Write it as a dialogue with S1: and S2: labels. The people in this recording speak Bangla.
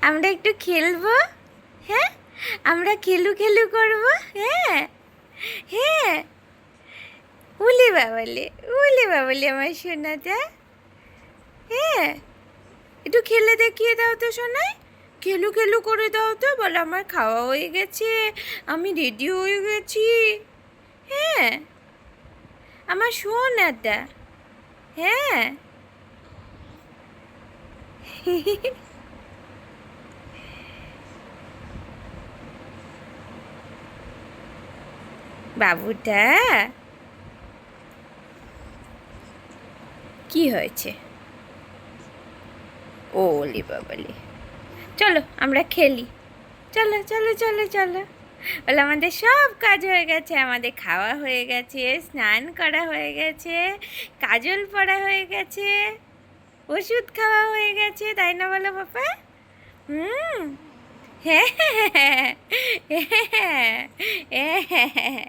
S1: আমরা একটু খেলবো। হ্যাঁ, আমরা খেলু খেলু করবো। হ্যাঁ হ্যাঁ, উলি বাবালে আমার সোনাটা। হ্যাঁ, একটু খেলে দেখিয়ে দাও তো সোনাই। খেলু খেলু করে দাও তো, বলো আমার খাওয়া হয়ে গেছে, আমি রেডি হয়ে গেছি। হ্যাঁ, আমার সোনাটা। হ্যাঁ বাবুটা কি হয়েছে? ওলি বাবালি, চলো আমরা খেলি। চলো চলো চলো চলো। বলে আমাদের সব কাজ হয়ে গেছে, আমাদের খাওয়া হয়ে গেছে, স্নান করা হয়ে গেছে, কাজল পরা হয়ে গেছে, ওষুধ খাওয়া হয়ে গেছে, তাই না বলো পাপা? হুম। হ্যাঁ হ্যাঁ হ্যাঁ হ্যাঁ হ্যাঁ হ্যাঁ।